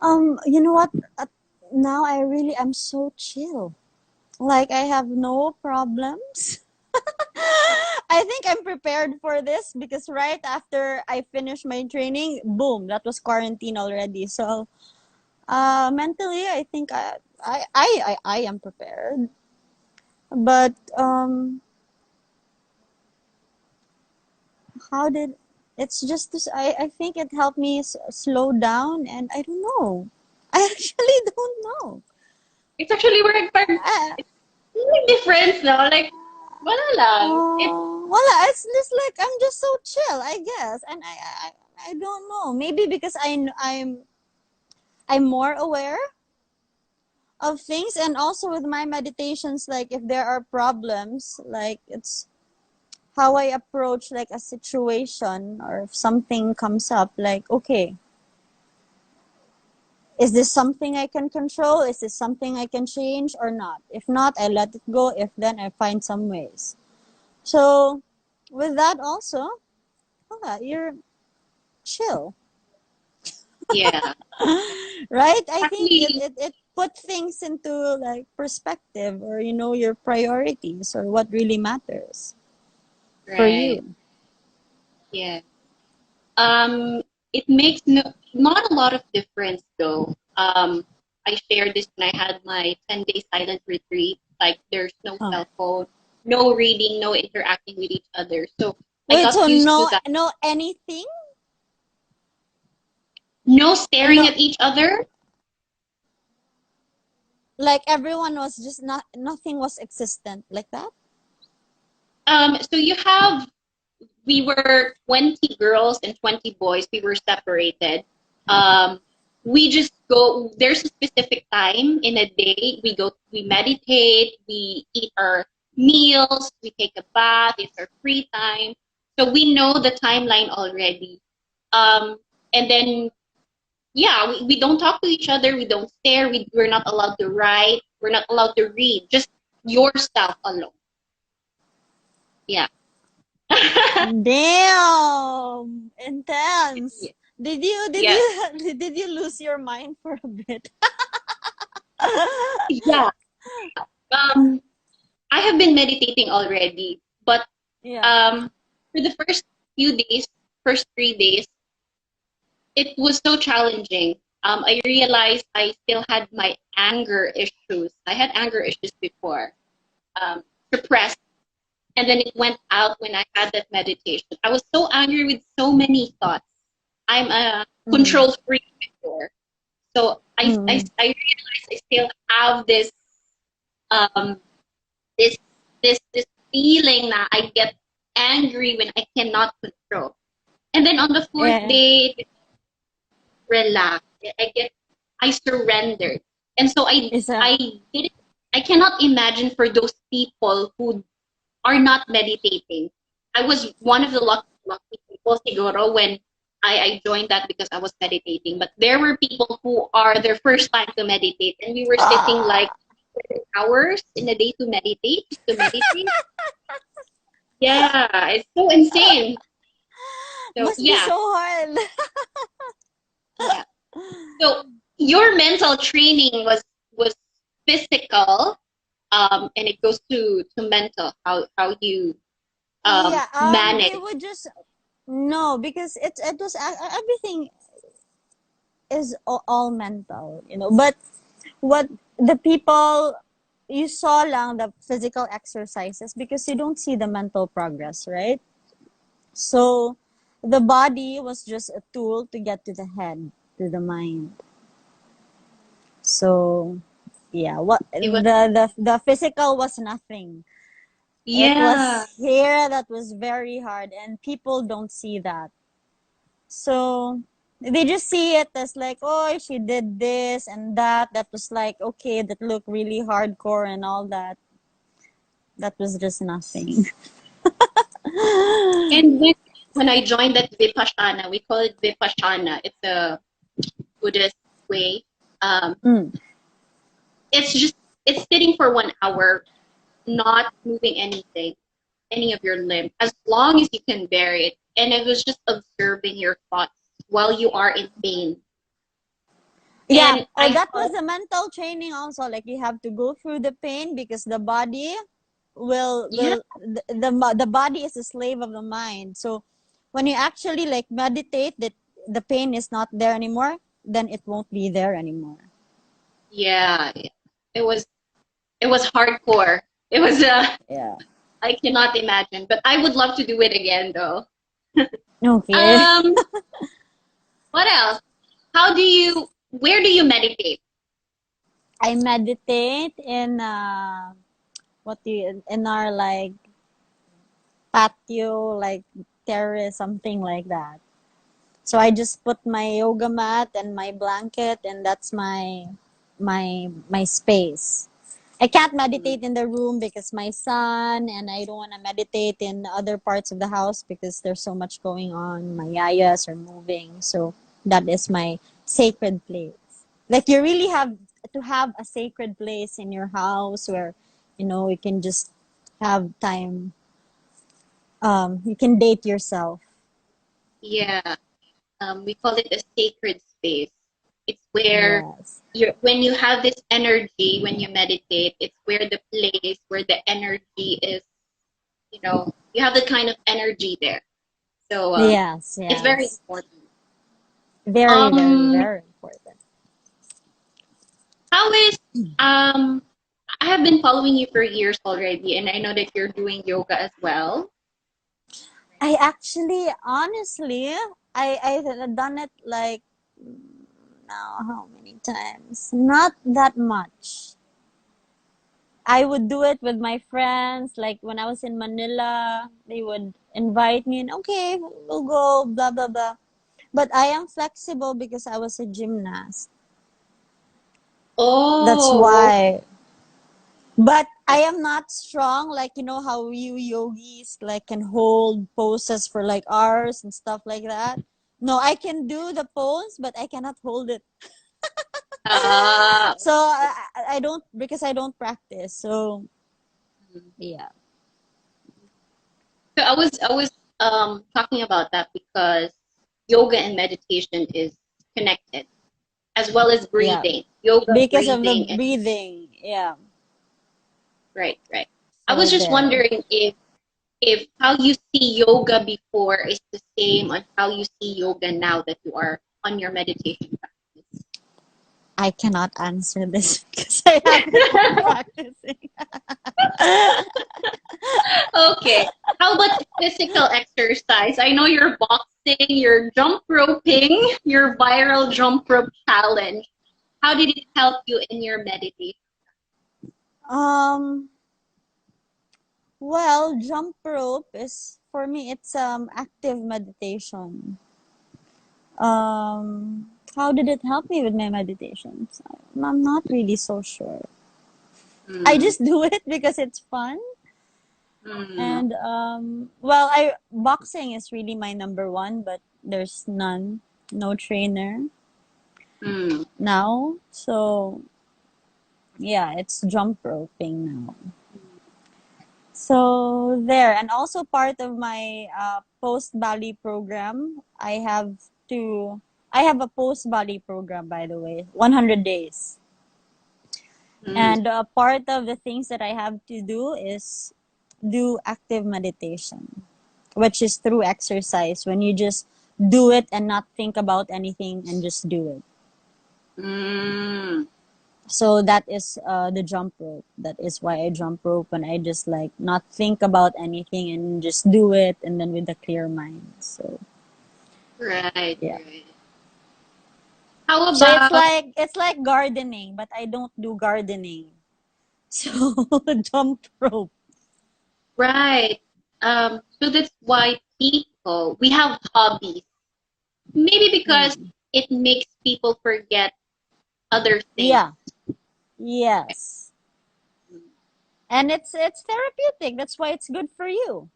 You know what? Now I'm so chill. Like I have no problems. I think I'm prepared for this because right after I finished my training, boom, that was quarantine already. So mentally, I think I am prepared. But how did it's just this? I think it helped me slow down, and I don't know. I actually don't know. It's actually work, but I, it's really different, no? Like, wala lang. It's well, it's just like I'm just so chill, I guess, and I don't know. Maybe because I'm more aware of things, and also with my meditations, like if there are problems, like it's how I approach like a situation, or if something comes up, like okay, is this something I can control? Is this something I can change or not? If not, I let it go. If then, I find some ways. So with that also, you're chill. yeah. Right? I think Actually, it put things into like perspective, or your priorities, or what really matters for right. you. Yeah. It makes not a lot of difference though. I shared this when I had my 10-day silent retreat. Like there's no Huh. cell phone, no reading, no interacting with each other. So I Wait, got so used to no that. no anything? No staring No, at each other. like everyone was just not nothing was existent like that? So you have we were 20 girls and 20 boys. We were separated. Um, we just go, there's a specific time in a day. We meditate, we eat our meals, we take a bath, it's our free time. So we know the timeline already. Um, and then, yeah, we don't talk to each other, we don't stare, we're not allowed to write, we're not allowed to read, just yourself alone. Yeah. Damn, intense. Did you did Yes. you did you lose your mind for a bit? Yeah. Um, I have been meditating already, but Yeah. um, for the first few days, first 3 days, it was so challenging. I realized I still had my anger issues. I had anger issues before, suppressed, and then it went out when I had that meditation. I was so angry with so many thoughts. I'm a Mm, control freak before, so mm, I realized I still have um, this this feeling that I get angry when I cannot control. And then on the fourth yeah. day, relax. I surrendered. And so Is a I didn't I cannot imagine for those people who are not meditating. I was one of the lucky people siguro when I joined that because I was meditating. But there were people who are their first time to meditate and we were sitting like ah, hours in a day to meditate, just to meditate. Yeah, it's so insane. So must be yeah, so hard. yeah. So your mental training was physical, and it goes to mental, how you Yeah, they manage. would just no, because it was everything is all mental, But what the people you saw lang the physical exercises because you don't see the mental progress, right? So the body was just a tool to get to the head, to the mind. So yeah, what It was the physical was nothing. It yeah, was here that was very hard, and people don't see that. So they just see it as like, oh, she did this and that. That was like, okay, that looked really hardcore and all that. That was just nothing. and when I joined that Vipassana, we call it Vipassana. It's a Buddhist way. Um, Mm. it's just it's sitting for 1 hour, not moving anything, any of your limb, as long as you can bear it. And it was just observing your thoughts while you are in pain. Yeah. And Oh, I that was thought, a mental training also. Like you have to go through the pain because the body yeah, the body is a slave of the mind. So when you actually like meditate that the pain is not there anymore, then it won't be there anymore. yeah. It was it was hardcore. It was Yeah. I cannot imagine, but I would love to do it again though. Okay. Um, what else? How do you where do you meditate? I meditate in what do you in our like patio, like terrace, something like that. So I just put my yoga mat and my blanket, and that's my space. I can't Mm, meditate in the room because my son, and I don't want to meditate in other parts of the house because there's so much going on. My yayas are moving, so that is my sacred place. Like you really have to have a sacred place in your house where you can just have time. You can date yourself. yeah. We call it a sacred space. It's where Yes. when you have this energy when you meditate, it's where the place where the energy is, you have the kind of energy there. So Yes. it's very Yes. important. Very, very, Um, very important. how is um I have been following you for years already, and I know that you're doing yoga as well. I actually, honestly, I've done it like now how many times? Not that much. I would do it with my friends. Like when I was in Manila, they would invite me and okay, we'll go, blah blah blah. But I am flexible because I was a gymnast. That's Oh, why. But I am not strong, like how you yogis like can hold poses for like hours and stuff like that. No, I can do the pose, but I cannot hold it. uh, So I don't because I don't practice. So yeah, so I was talking about that because yoga and meditation is connected, as well as yeah, breathing. Yoga, because of the breathing, and breathing. Yeah. right, right. I So was just there, wondering if how you see yoga before is the same on how you see yoga now that you are on your meditation I cannot answer this because I haven't been practice. practicing. Okay. How about physical exercise? I know you're boxing, you're jump roping, your viral jump rope challenge. How did it help you in your meditation? um. Well, jump rope is for me. It's active meditation. How did it help me with my meditations? I'm not really so sure. I Mm, just do it because it's fun. mm, And well, I boxing is really my number one, but there's no trainer mm. now. So yeah, it's jump roping now. So there, and also part of my post Bali program, to. I have a post Bali program, by the way, 100 days. Mm, And part of the things that I have to do is do active meditation, which is through exercise when you just do it and not think about anything and just do it. mm. So that is the jump rope. That is why I jump rope when I just like not think about anything and just do it and then with a clear mind. So Right, yeah. right. How So about it's like gardening, but I don't do gardening. So jump rope. right? So that's why we have hobbies. Maybe because Mm. it makes people forget other things. Yeah. Yes. And it's therapeutic. That's why it's good for you.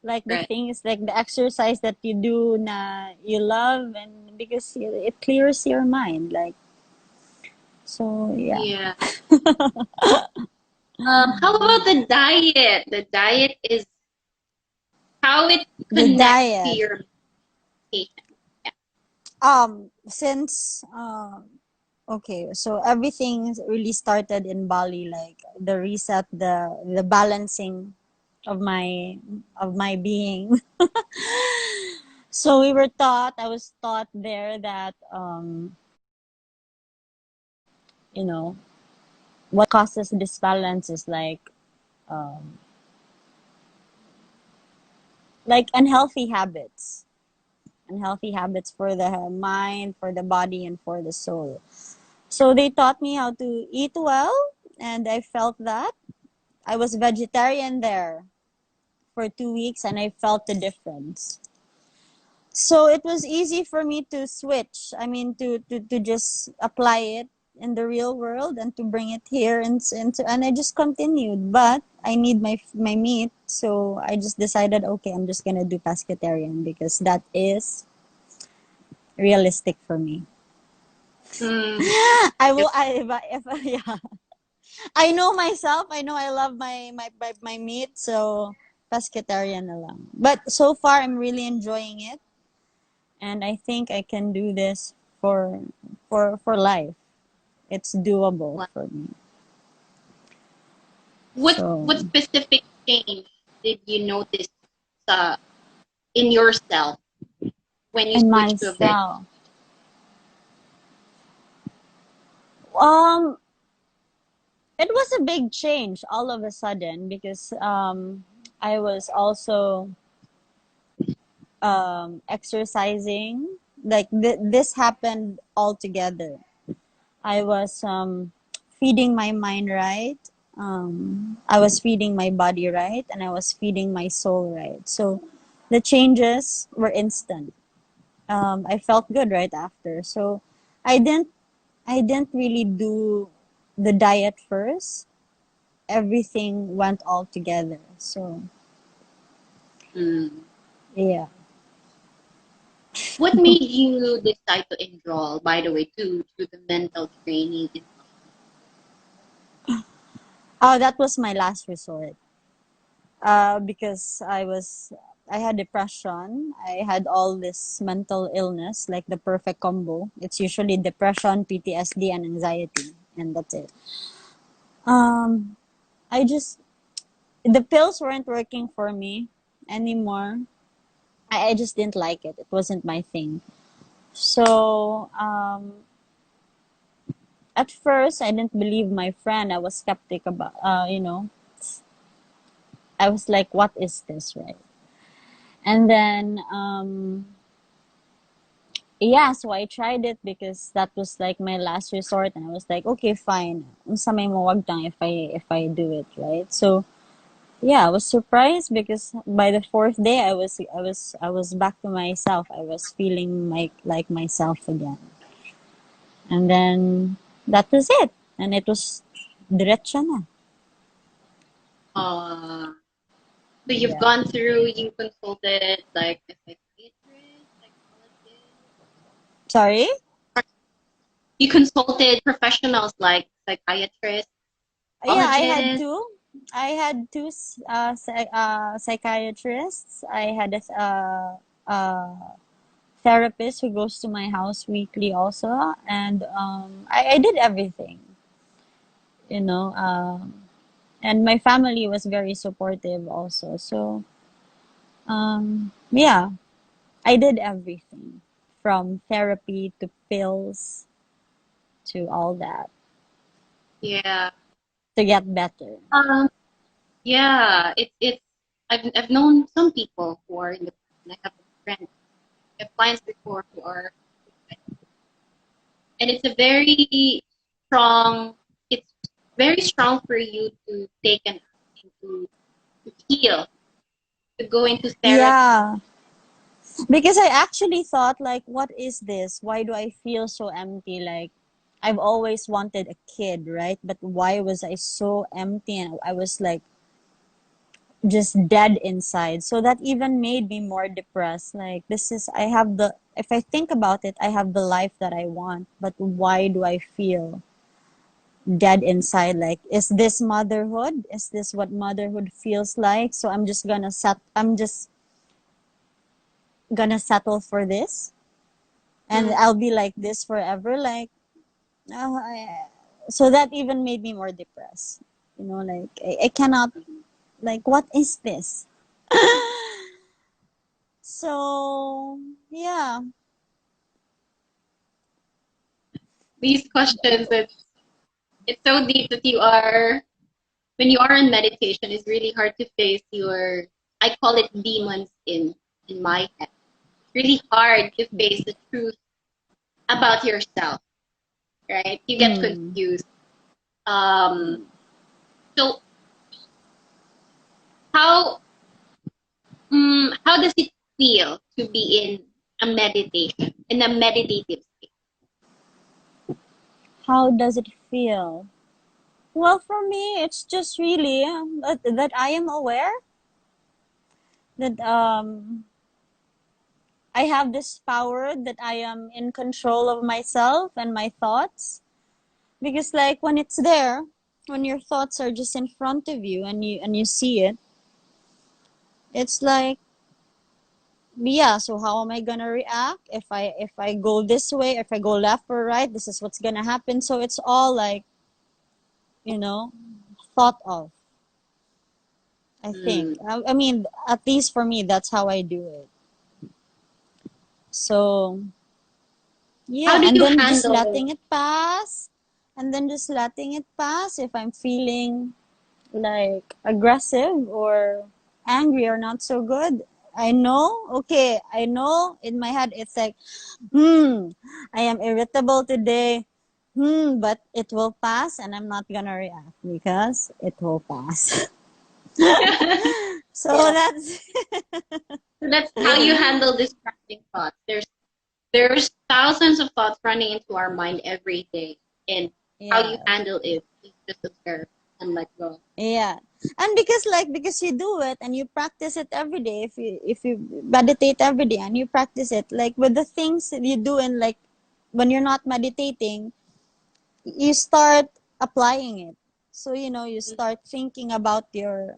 Like the Right. things like the exercise that you do na you love and because it clears your mind like so yeah. Yeah. How about the diet? The diet is how it The connects to diet. your patient. Yeah. Since okay, so everything really started in Bali, like the reset, the balancing of my being. So we were taught, I was taught there that you know, what causes disbalance is like unhealthy habits for the mind, for the body, and for the soul. So they taught me how to eat well, and I felt that. I was vegetarian there for 2 weeks, and I felt the difference. So it was easy for me to switch. I mean, to just apply it in the real world and to bring it here and I just continued. But I need my meat, so I just decided, okay, I'm just gonna do pescatarian because that is realistic for me. Mm. I will. Yep. If yeah, I know myself. I know I love my meat, so pescatarian na lang. But so far, I'm really enjoying it, and I think I can do this for for life. It's doable What for me. what So specific change did you notice uh, in yourself when you and switched to a veg? myself, um, it was a big change all of a sudden because I was also exercising. Like this happened all together. I was feeding my mind right. I was feeding my body right, and I was feeding my soul right. So the changes were instant. I felt good right after. So I didn't I didn't really do the diet first. Everything went all together. So Mm. yeah. What made you decide to enroll, by the way, to the mental training in Oh, that was my last resort. Because I had depression. I had all this mental illness, like the perfect combo. It's usually depression, PTSD, and anxiety, and that's it. Um, I just the pills weren't working for me anymore. I just didn't like it. It wasn't my thing. So at first, I didn't believe my friend. I was skeptic about, I was like, what is this, right? And then yeah, so I tried it because that was like my last resort, and I was like, okay, fine. Unsa may mawag tang if I do it, right? So yeah, I was surprised because by the fourth day, I was back to myself. I was feeling like myself again, and then that was it, and it was diretso na. uh so you've Yeah. gone through, you consulted like a psychiatrist, psychologist, Sorry. you consulted professionals like psychiatrists, Yeah, I had psychologists. two. I had two psychiatrists. I had therapist who goes to my house weekly also, and I did everything, you know. And my family was very supportive also. So yeah, I did everything from therapy to pills to all that Yeah. to get better. Um, yeah, it's I've known some people who are in the I have friends, I have clients before who are, and it's a very strong, it's very strong for you to take an action to heal, to go into therapy. Yeah, because I actually thought like, what is this? Why do I feel so empty? Like I've always wanted a kid, right? But why was I so empty? And I was like just dead inside. So that even made me more depressed. Like this is I have the if I think about it, I have the life that I want, but why do I feel dead inside? Like, is this motherhood? Is this what motherhood feels like? So I'm just gonna settle for this. and I'll be like this forever. Like, uh, I, so that even made me more depressed. Like I cannot. Like, what is this? So yeah. These questions, it's so deep that you are when you are in meditation, it's really hard to face your, I call it demons in my head. It's really hard to face the truth about yourself, right? You get Mm. confused. Um, so how how does it feel to be in a meditative state? How does it feel? Well, for me, it's just really that I am aware that I have this power, that I am in control of myself and my thoughts. Because like when it's there, when your thoughts are just in front of you and you see it, it's like, yeah, so how am I gonna react if I go this way, if I go left or right, this is what's gonna happen. So it's all like, you know, thought of, I think. Mm. I mean, at least for me, that's how I do it. So How yeah, do and you then just handle? letting it pass, and then just letting it pass if I'm feeling like aggressive or angry or not so good. I know, okay, I know in my head it's like, I am irritable today. But it will pass and I'm not gonna react because it will pass. So Yeah. that's So that's how you handle distracting thoughts. There's thousands of thoughts running into our mind every day, and how you yeah. handle it is just observe and let go. Yeah. And because you do it and you practice it every day, if you meditate every day and you practice it, like with the things that you do, and like when you're not meditating, you start applying it. So you start thinking about your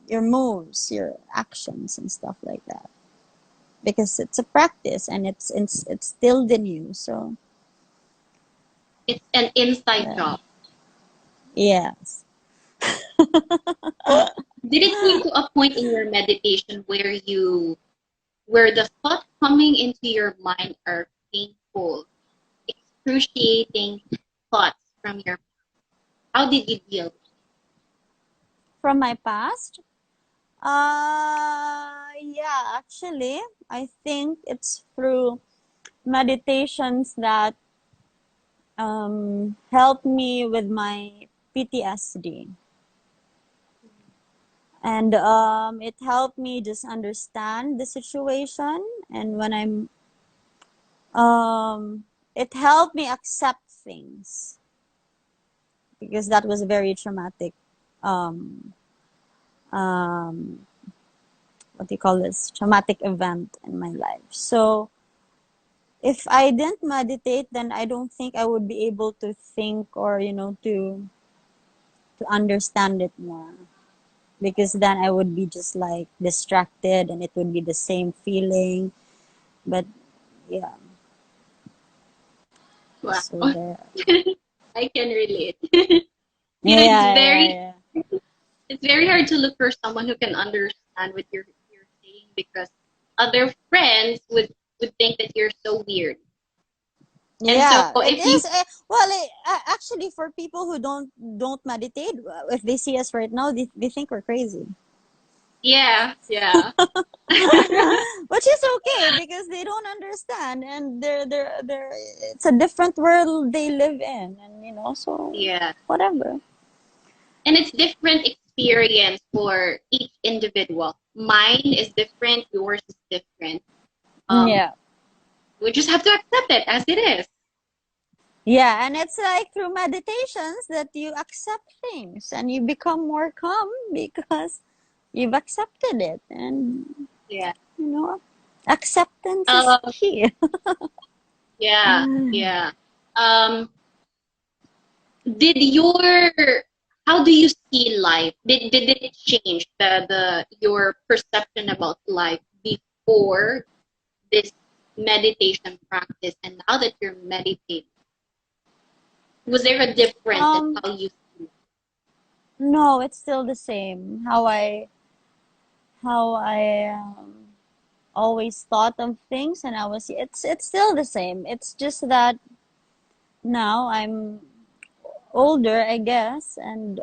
moves, your actions and stuff like that. Because it's a practice and it's still the new. So It's an inside yeah. job. Yes. Did it came to a point in your meditation where the thoughts coming into your mind are painful, excruciating thoughts from your, how did you deal with From my past. Yeah, actually, I think it's through meditations that help me with my PTSD. And it helped me just understand the situation. And it helped me accept things because that was a very traumatic, um, um, what do you call this? Traumatic event in my life. So, if I didn't meditate, then I don't think I would be able to think or to understand it more, because then I would be just like distracted and it would be the same feeling. But yeah, it? so Wow. there. I can relate. Yeah, yeah, yeah. It's very hard to look for someone who can understand what you're saying because other friends would think that you're so weird. And so Yeah, it if you is. Well, actually, for people who don't meditate, if they see us right now, they think we're crazy. yeah, yeah. Which is okay because they don't understand, and they're it's a different world they live in, and so Yeah. whatever. And it's different experience for each individual. Mine is different, yours is different. Um, Yeah. we just have to accept it as it is. Yeah, and it's like through meditations that you accept things and you become more calm because you've accepted it, and Yeah. you know acceptance is Um, key. yeah, yeah. Um, did your how do you see life? Did it change the your perception about life before this? meditation practice and now that you're meditating, was there a difference in Um, how you see? no, it's still the same. How I always thought of things, and it's still the same. It's just that now I'm older, I guess, and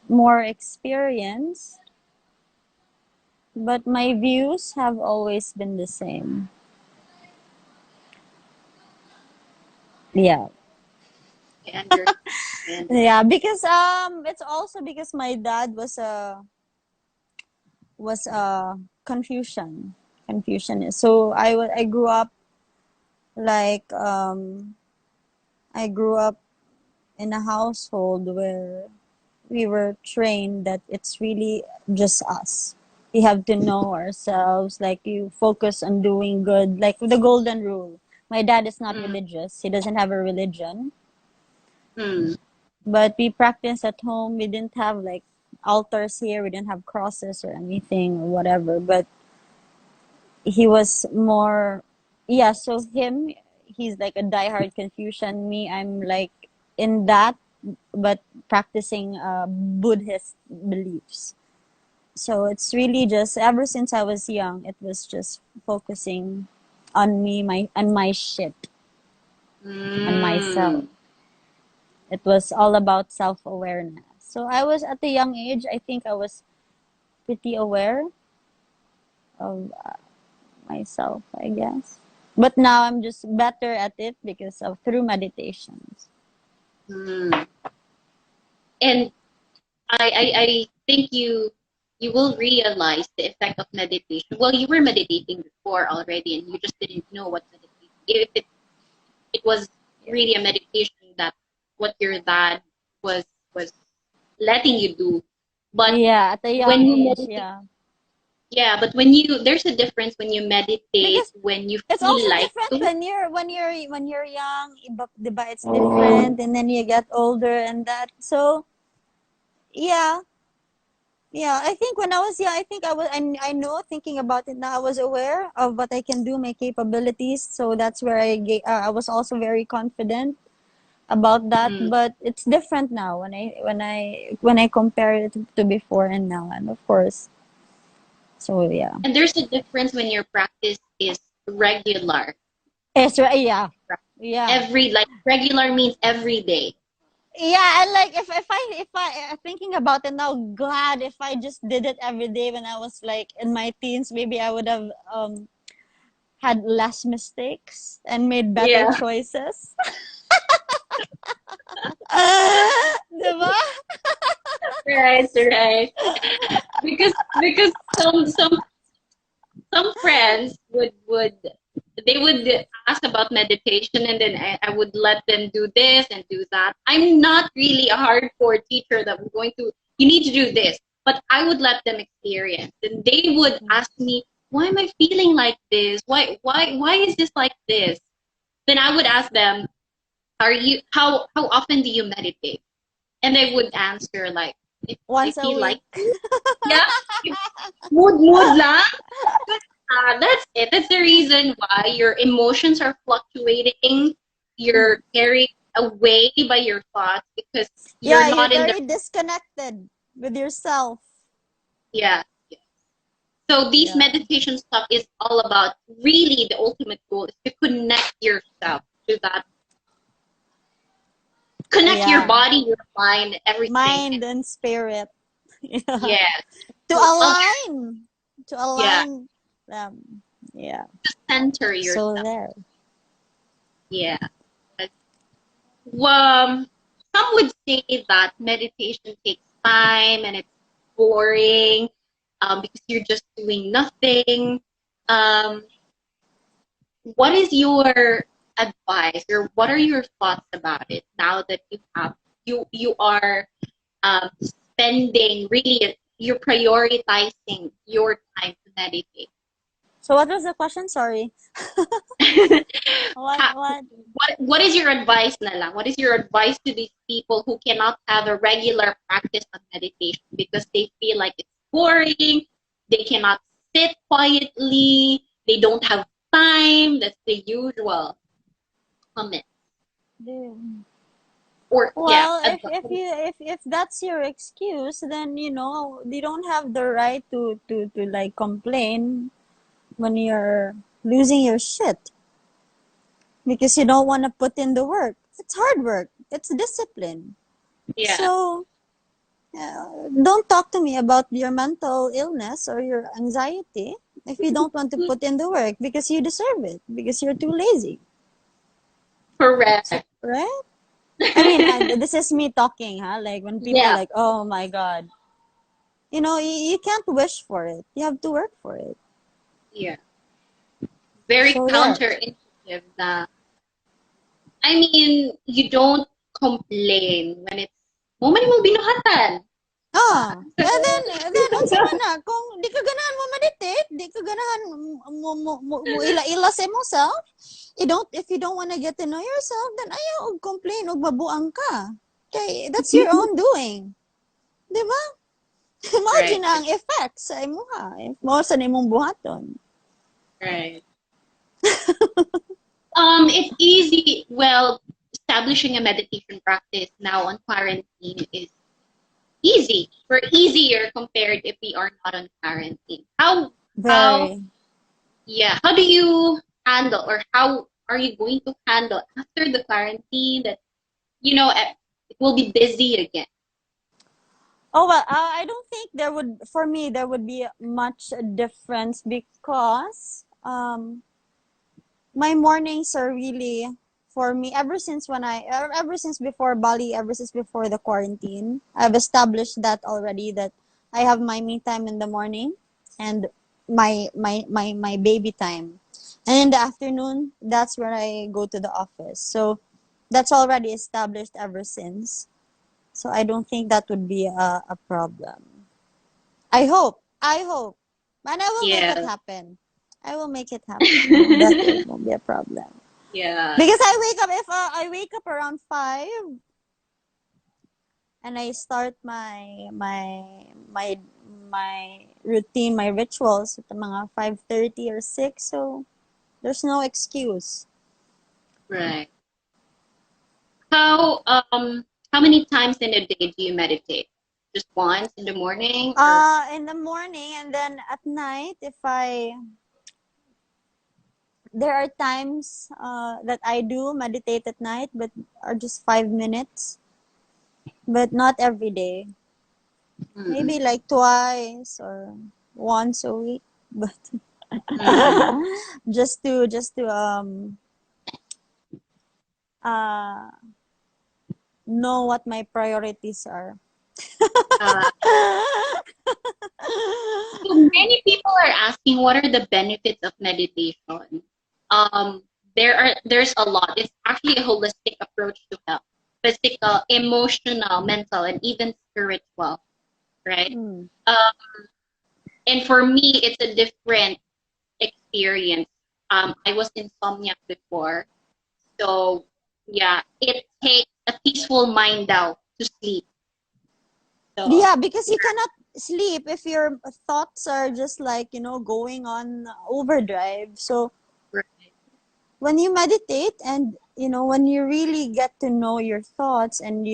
more experience, but my views have always been the same. Yeah. I understand. Yeah, because it's also because my dad was Confucianist. So I grew up like I grew up in a household where we were trained that it's really just us. We have to know ourselves, like you focus on doing good, like the golden rule. My dad is not Mm, religious. He doesn't have a religion, mm, but we practice at home. We didn't have like altars here. We didn't have crosses or anything or whatever, but he was more, yeah, so he's like a diehard Confucian. Me, I'm like in that, but practicing Buddhist beliefs. So it's really just ever since I was young, it was just focusing on me, my shit, on myself. mm. It was all about self-awareness. So I was at a young age, I think I was pretty aware of myself, I guess. But now I'm just better at it because of through meditations. Mm. And I think you will realize the effect of meditation. Well, you were meditating before already, and you just didn't know what meditation. If it was Yeah. really a meditation that what your dad was was letting you do, but Yeah, at a when young you age, meditate, yeah. yeah, but when you there's a difference when you meditate Because when you it's feel also like different doing. when you're young, diba, it's different, and then you get older and that. So yeah, yeah. I think when I was young, I think I know thinking about it now. I was aware of what I can do, my capabilities. So that's where I was also very confident about that. Mm. But it's different now when I compare it to before and now, and of course. So yeah, And there's a difference when your practice is regular. it's right. Yeah, yeah. Every like regular means every day. Yeah, and like if I thinking about it now, glad if I just did it every day when I was like in my teens, maybe I would have had less mistakes and made better Yeah. choices. Diba? Right, right. Because some friends would they would ask about meditation and then I would let them do this and do that. I'm not really a hardcore teacher that I'm going to you need to do this, but I would let them experience and they would ask me, why am I feeling like this? Why is this like this? Then I would ask them, are you how often do you meditate? And they would answer like if I Once a feel like week. yeah, mood lang. That's it. That's the reason why your emotions are fluctuating. You're carried away by your thoughts because you're Yeah, you're not in the very disconnected with yourself. yeah. Yeah. So these Yeah. meditation stuff is all about really the ultimate goal is to connect yourself to that, connect your Yeah. body, your mind, everything. And Mind and spirit. Yeah. yes, To to align. To yeah, align them. Yeah. to center So yourself. there. Yeah. Um, some would say that meditation takes time and it's boring because you're just doing nothing. Um, what is your advice or what are your thoughts about it now that you are spending really you're prioritizing your time to meditate? So what was the question? Sorry. What Ha- what what is your advice na lang? What is your advice to these people who cannot have a regular practice of meditation because they feel like it's boring, they cannot sit quietly, they don't have time. That's the usual comment. Yeah. Or yeah, Well, if advice. you if that's your excuse, then you don't have the right to like complain when you're losing your shit because you don't want to put in the work. It's hard work. It's discipline. Yeah, So don't talk to me about your mental illness or your anxiety if you don't want to put in the work because you deserve it because you're too lazy. So, correct. right? I mean, this is me talking, huh? Like when people Yeah, like, oh my God, you can't wish for it. You have to work for it. yeah. Very So there. counterintuitive na. I mean, you don't complain when it's mo man mo binuhatan. Oh, So, and then unsa man na kung di ka ganahan mo meditate, di ka ganahan mo ila-ila sa imong self, if you don't want to get to know yourself, then ayaw og complain og mabuang ka. Okay, that's your own doing. Di ba? right, Imagine ang effects sa imuha. If mo sa nimong buhaton. right. It's easy. Well, establishing a meditation practice now on quarantine is easy. We're easier compared if we are not on quarantine. How, Very. yeah, how do you handle or how are you going to handle after the quarantine that, it will be busy again? Oh well, I don't think for me there would be much difference because my mornings are really for me ever since before Bali, ever since before the quarantine. I've established that already that I have my me time in the morning and my baby time. And in the afternoon, that's where I go to the office. So that's already established ever since. So I don't think that would be a problem. I hope. I hope. And I will make it Yeah. happen. I will make it happen. That it won't be a problem. Yeah. Because I wake up around 5 and I start my routine, my rituals at mga 5:30 or 6. So there's no excuse. Right. How how many times in a day do you meditate? Just once in the morning or In the morning and then at night if I there are times that I do meditate at night, but are just 5 minutes, but not every day. mm-mm, Maybe like twice or once a week, but mm-mm. just to uh know what my priorities are. Uh, so many people are asking what are the benefits of meditation. There's a lot. It's actually a holistic approach to health, physical, emotional, mental, and even spiritual, right? Hmm. Um, and for me, it's a different experience. I was insomniac before, so yeah, it takes a peaceful mind out to sleep. So Yeah, because you cannot sleep if your thoughts are just like, going on overdrive. So right. when you meditate and when you really get to know your thoughts and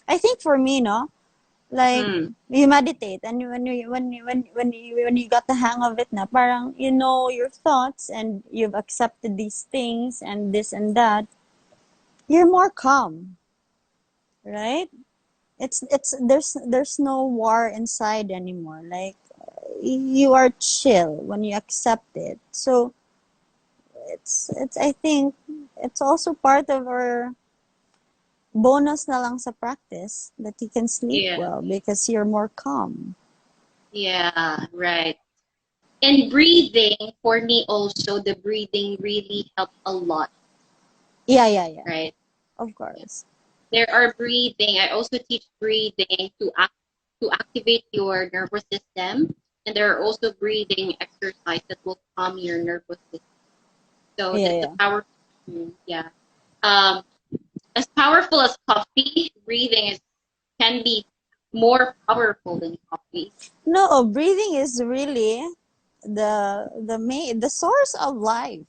I think for me, no, like Mm, you meditate and when you got the hang of it na parang you know your thoughts and you've accepted these things and this and that, you're more calm, right? It's there's no war inside anymore. Like you are chill when you accept it. So it's I think it's also part of our bonus na lang sa practice that you can sleep yeah, well because you're more calm. yeah, right. And breathing, for me also, the breathing really helps a lot, Yeah. right? Of Yeah. course. There are breathing. I also teach breathing to activate your nervous system, and there are also breathing exercise that will calm your nervous system. So Yeah, that's a yeah. powerful tool. Yeah. Um, as powerful as coffee, breathing is can be more powerful than coffee. No, breathing is really the source of life.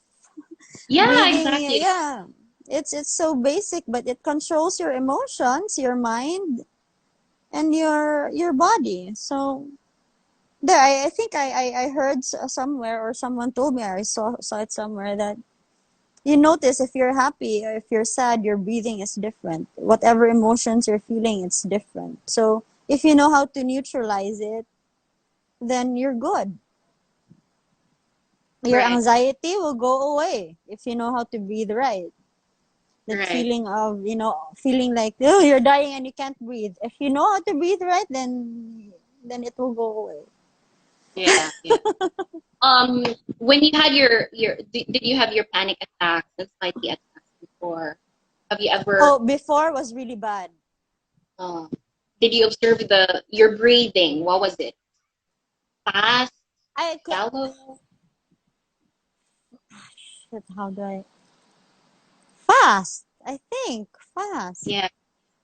Yeah, Breathing, exactly. yeah. It's so basic, but it controls your emotions, your mind, and your body. So there, I think I heard somewhere, or someone told me, I saw it somewhere, that you notice if you're happy or if you're sad, your breathing is different. Whatever emotions you're feeling, it's different. So if you know how to neutralize it, then you're good. Your Right, anxiety will go away if you know how to breathe right. That right. feeling of, feeling like, oh, you're dying and you can't breathe. If you know how to breathe right, then it will go away. Yeah, yeah. Um, when you had did you have your panic attacks, anxiety attacks before? Have you ever, Oh, before was really bad. uh, did you observe your breathing? What was it? Fast, I could, shallow? shit, how do I, fast, I think, fast. Yeah,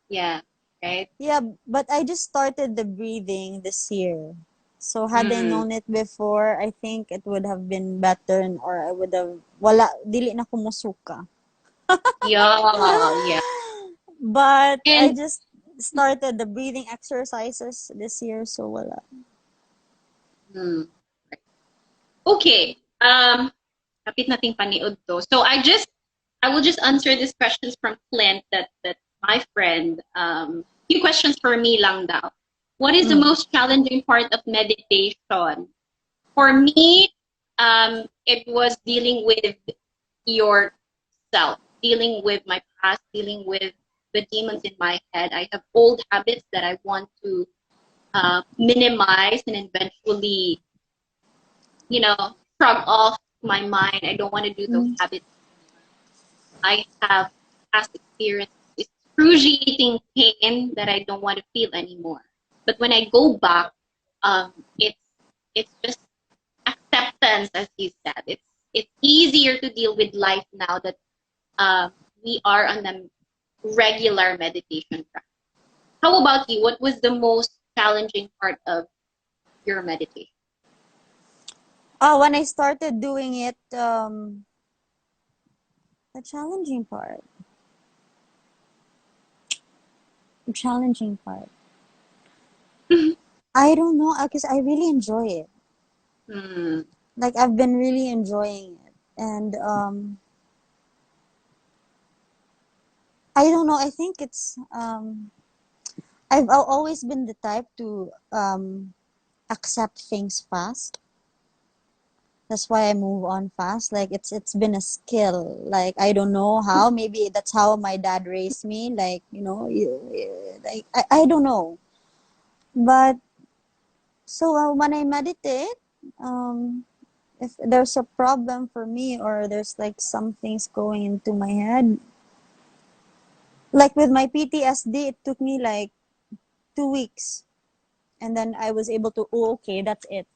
yeah, right. Yeah, but I just started the breathing this year. So had I Mm, known it before, I think it would have been better, or I would have, wala, dili na kumusuka. yeah, yeah. But I And just started the breathing exercises this year, so wala. mm, okay. Kapit nating paniod to. So I will just answer these questions from Clint, that my friend. Few questions for me lang daw. What is the Mm. most challenging part of meditation? For me, it was dealing with yourself, dealing with my past, dealing with the demons in my head. I have old habits that I want to minimize and eventually, shrug off my mind. I don't want to do those Mm. habits. I have past experience, excruciating pain that I don't want to feel anymore. But when I go back, it's just acceptance, as you said. It's easier to deal with life now that we are on a regular meditation practice. How about you? What was the most challenging part of your meditation? Oh, when I started doing it, the challenging part. I don't know, because I really enjoy it. Hmm. Like I've been really enjoying it, and I don't know. I think it's always been the type to accept things fast. That's why I move on fast. Like it's been a skill. Like I don't know how. Maybe that's how my dad raised me. Like like I don't know. But so when I meditate, um, if there's a problem for me, or there's like some things going into my head, like with my PTSD, it took me like 2 weeks, and then I was able to. Oh, okay, that's it.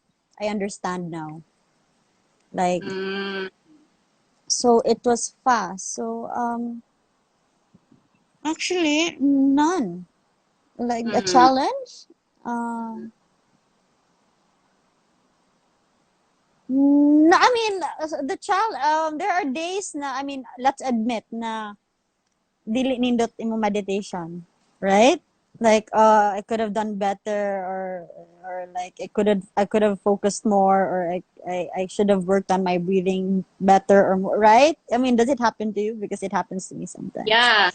I understand now. Like, Mm, so it was fast. So actually none. Like a mm, challenge. Um, no, I mean the child. There are days na, I mean, let's admit na dili nindot imo meditation, right? Like I could have done better, or like I could have focused more, or I should have worked on my breathing better or more, right? I mean, does it happen to you? Because it happens to me sometimes. yeah.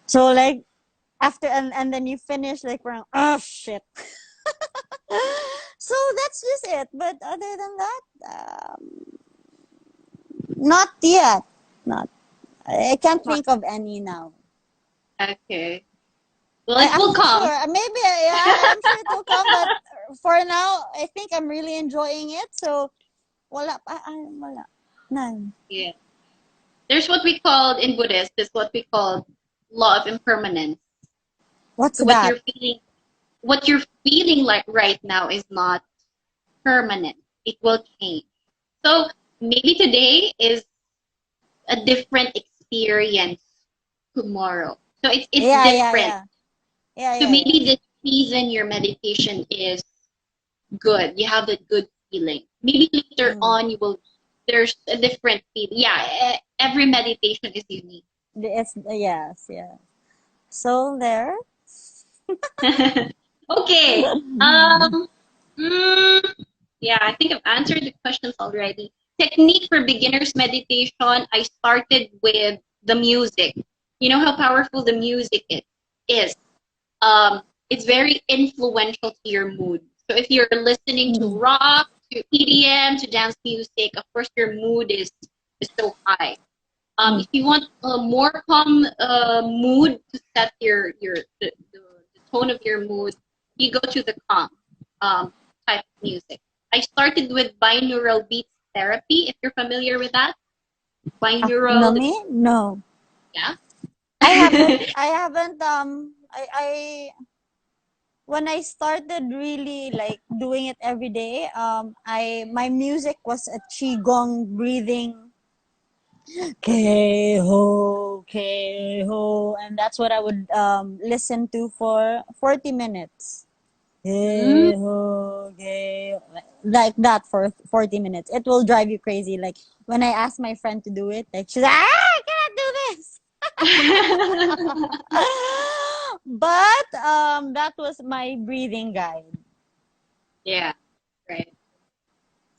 So like after, and then you finish like around, oh shit. So that's just it. But other than that, not yet. Not. I can't Not- think of any now. Okay. Well, I, it I'm will not come. sure. Maybe, yeah, I'm sure it will come. But for now, I think I'm really enjoying it. So wala pa, wala. None. Yeah. There's what we call in Buddhist, is what we call law of impermanence. What's So that? what you're feeling like right now is not permanent. It will change. So maybe today is a different experience tomorrow. So it's Yeah, yeah, different. yeah, yeah, So yeah, yeah. maybe this season your meditation is good. You have a good feeling. Maybe later Mm. on you will, there's a different feel. Yeah, every meditation is unique. It's, yes, yeah. So there. Okay. Mm, yeah, I think I've answered the questions already. Technique for beginners meditation. I started with the music. You know how powerful the music is. It's very influential to your mood. So if you're listening to Mm. rock, to EDM, to dance music, of course your mood is so high. Mm. If you want a more calm mood to set the tone of your mood, you go to the calm um, type of music. I started with binaural beats therapy. If you're familiar with that, No, binaural, me? No. yeah. I haven't, when I started really like doing it every day, my music was a qigong breathing, K-ho, and that's what I would listen to for 40 minutes. Mm. K-ho, K-ho, like that for 40 minutes. It will drive you crazy. Like when I asked my friend to do it, like she's like, I cannot do this. But that was my breathing guide. Yeah, right.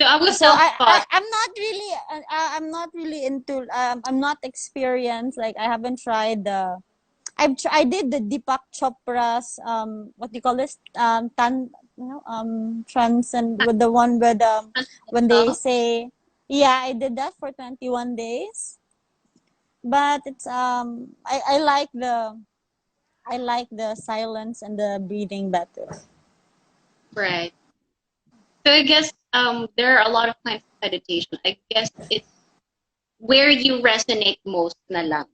So I was So self-taught. I'm not really into I'm not experienced, like I haven't tried the I did the Deepak Chopra's what do you call this, transcend, with the one with when they Transcendental. say, yeah, I did that for 21 days, but it's I like the silence and the breathing better. Right. So I guess there are a lot of kinds of meditation. I guess it's where you resonate most na lang.